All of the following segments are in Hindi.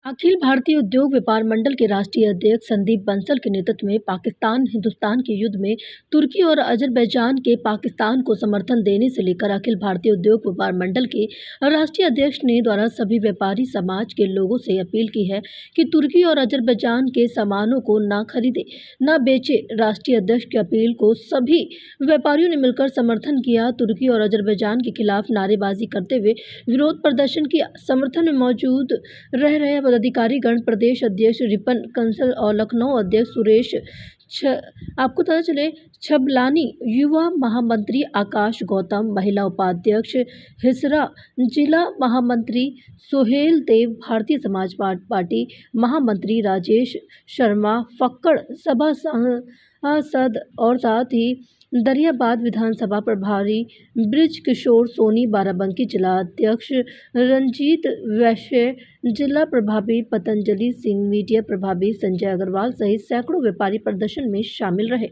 अखिल भारतीय उद्योग व्यापार मंडल के राष्ट्रीय अध्यक्ष संदीप बंसल के नेतृत्व में पाकिस्तान हिंदुस्तान के युद्ध में तुर्की और अजरबैजान के पाकिस्तान को समर्थन देने से लेकर अखिल भारतीय उद्योग व्यापार मंडल के राष्ट्रीय अध्यक्ष ने द्वारा सभी व्यापारी समाज के लोगों से अपील की है कि तुर्की और अजरबैजान के सामानों को न खरीदे न बेचे। राष्ट्रीय अध्यक्ष की अपील को सभी व्यापारियों ने मिलकर समर्थन किया। तुर्की और अजरबैजान के खिलाफ नारेबाजी करते हुए विरोध प्रदर्शन किया। समर्थन में मौजूद रह रहे अधिकारीगण प्रदेश अध्यक्ष रिपन कंसल और लखनऊ अध्यक्ष सुरेश आपको पता चले छबलानी, युवा महामंत्री आकाश गौतम, महिला उपाध्यक्ष हिसरा, जिला महामंत्री सोहेल देव, भारतीय समाज पार्टी महामंत्री राजेश शर्मा फक्कड़, सभा सांसद और साथ ही दरियाबाद विधानसभा प्रभारी ब्रिज किशोर सोनी, बाराबंकी जिला अध्यक्ष रंजीत वैश्य, जिला प्रभारी पतंजलि सिंह, मीडिया प्रभारी संजय अग्रवाल सहित सैकड़ों व्यापारी प्रदर्शन में शामिल रहे।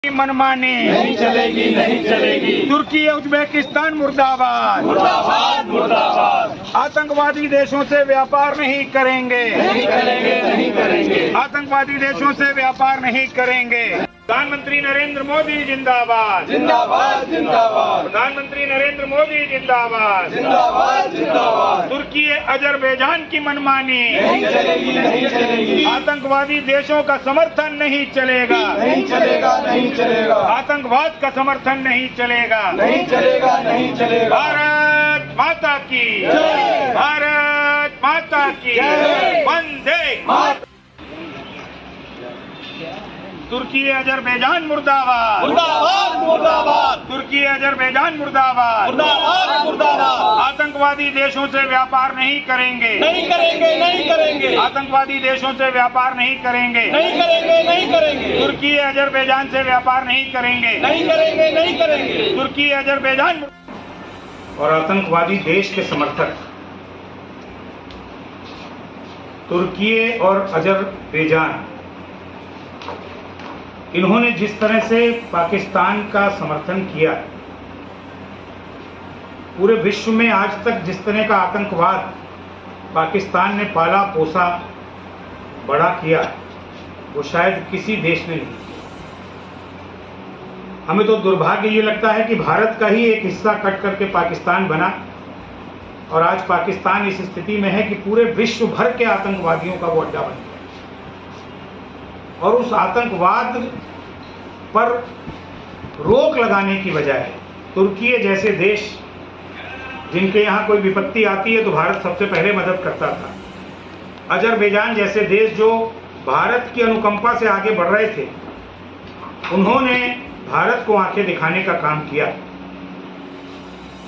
मनमानी नहीं चलेगी, नहीं चलेगी। तुर्की उज्बेकिस्तान मुर्दाबाद, मुर्दाबाद, मुर्दाबाद। आतंकवादी देशों से व्यापार नहीं करेंगे, नहीं करेंगे, नहीं करेंगे। आतंकवादी देशों से व्यापार नहीं करेंगे। प्रधानमंत्री नरेंद्र मोदी जिंदाबाद, जिंदाबाद, जिंदाबाद। प्रधानमंत्री नरेंद्र मोदी जिंदाबाद, जिंदाबाद, जिंदाबाद। तुर्की अजरबैजान की मनमानी नहीं चलेगी, नहीं चलेगी। आतंकवादी देशों का समर्थन नहीं चलेगा, नहीं चलेगा, नहीं चलेगा। आतंकवाद का समर्थन नहीं चलेगा, नहीं चलेगा, नहीं चलेगा। भारत माता की जय, भारत माता की जय, वंदे मातरम। तुर्की अजरबैजान मुर्दाबाद, मुर्दाबाद, मुर्दाबाद। तुर्की अजरबैजान मुर्दाबाद, मुर्दाबाद, मुर्दाबाद। आतंकवादी देशों से व्यापार नहीं करेंगे, नहीं करेंगे, नहीं करेंगे। आतंकवादी देशों से व्यापार नहीं करेंगे, नहीं करेंगे, नहीं करेंगे। तुर्की अजरबैजान से व्यापार नहीं करेंगे, नहीं करेंगे, नहीं करेंगे। तुर्की अजरबैजान और आतंकवादी देश के समर्थक तुर्की और अजरबैजान, इन्होंने जिस तरह से पाकिस्तान का समर्थन किया, पूरे विश्व में आज तक जिस तरह का आतंकवाद पाकिस्तान ने पाला पोसा बड़ा किया, वो शायद किसी देश ने नहीं। हमें तो दुर्भाग्य ये लगता है कि भारत का ही एक हिस्सा कट करके पाकिस्तान बना और आज पाकिस्तान इस स्थिति में है कि पूरे विश्व भर के आतंकवादियों का वो अड्डा बन गया। और उस आतंकवाद पर रोक लगाने की बजाय तुर्की जैसे देश, जिनके यहाँ कोई विपत्ति आती है तो भारत सबसे पहले मदद करता था, अजरबैजान जैसे देश जो भारत की अनुकंपा से आगे बढ़ रहे थे, उन्होंने भारत को आंखें दिखाने का काम किया।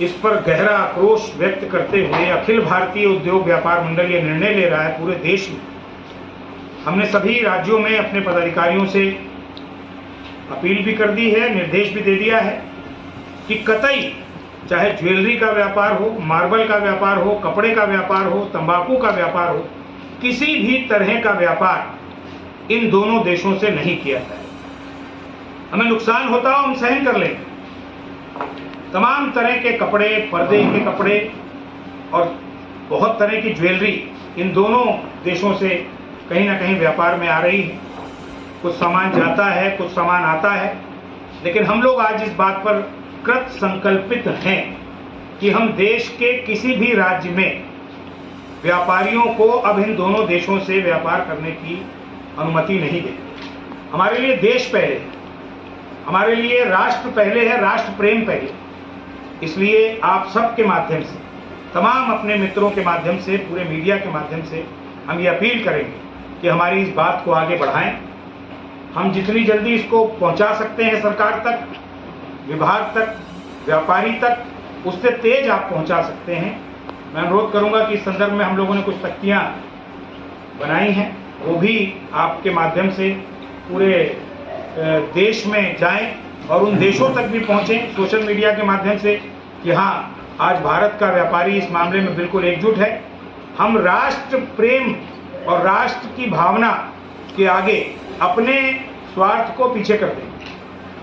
इस पर गहरा आक्रोश व्यक्त करते हुए अखिल भारतीय उद्योग व्यापार मंडल ये निर्णय ले रहा है पूरे देश में। हमने सभी राज्यों में अपने पदाधिकारियों से अपील भी कर दी है, निर्देश भी दे दिया है कि कतई चाहे ज्वेलरी का व्यापार हो, मार्बल का व्यापार हो, कपड़े का व्यापार हो, तंबाकू का व्यापार हो, किसी भी तरह का व्यापार इन दोनों देशों से नहीं किया जाए। हमें नुकसान होता हो हम सहन कर लेंगे। तमाम तरह के कपड़े, पर्दे के कपड़े और बहुत तरह की ज्वेलरी इन दोनों देशों से कहीं ना कहीं व्यापार में आ रही है। कुछ सामान जाता है, कुछ सामान आता है, लेकिन हम लोग आज इस बात पर कृत संकल्पित हैं कि हम देश के किसी भी राज्य में व्यापारियों को अब इन दोनों देशों से व्यापार करने की अनुमति नहीं देंगे। हमारे लिए देश पहले है, हमारे लिए राष्ट्र पहले है, राष्ट्र प्रेम पहले। इसलिए आप सबके माध्यम से, तमाम अपने मित्रों के माध्यम से, पूरे मीडिया के माध्यम से हम ये अपील करेंगे कि हमारी इस बात को आगे बढ़ाएं। हम जितनी जल्दी इसको पहुंचा सकते हैं सरकार तक, विभाग तक, व्यापारी तक, उससे तेज आप पहुंचा सकते हैं। मैं अनुरोध करूंगा कि इस संदर्भ में हम लोगों ने कुछ तख्तियां बनाई हैं, वो भी आपके माध्यम से पूरे देश में जाएं और उन देशों तक भी पहुंचें सोशल मीडिया के माध्यम से कि हाँ, आज भारत का व्यापारी इस मामले में बिल्कुल एकजुट है। हम राष्ट्र प्रेम और राष्ट्र की भावना के आगे अपने स्वार्थ को पीछे कर देंगे,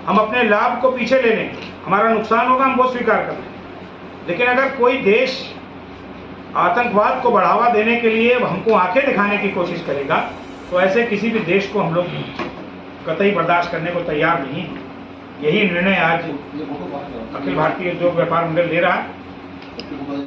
हम अपने लाभ को पीछे ले लेंगे। हमारा नुकसान होगा हम वो स्वीकार कर लेंगे, लेकिन अगर कोई देश आतंकवाद को बढ़ावा देने के लिए हमको आंखें दिखाने की कोशिश करेगा, तो ऐसे किसी भी देश को हम लोग कतई बर्दाश्त करने को तैयार नहीं हैं। यही निर्णय आज अखिल भारतीय उद्योग व्यापार मंडल ले रहा है।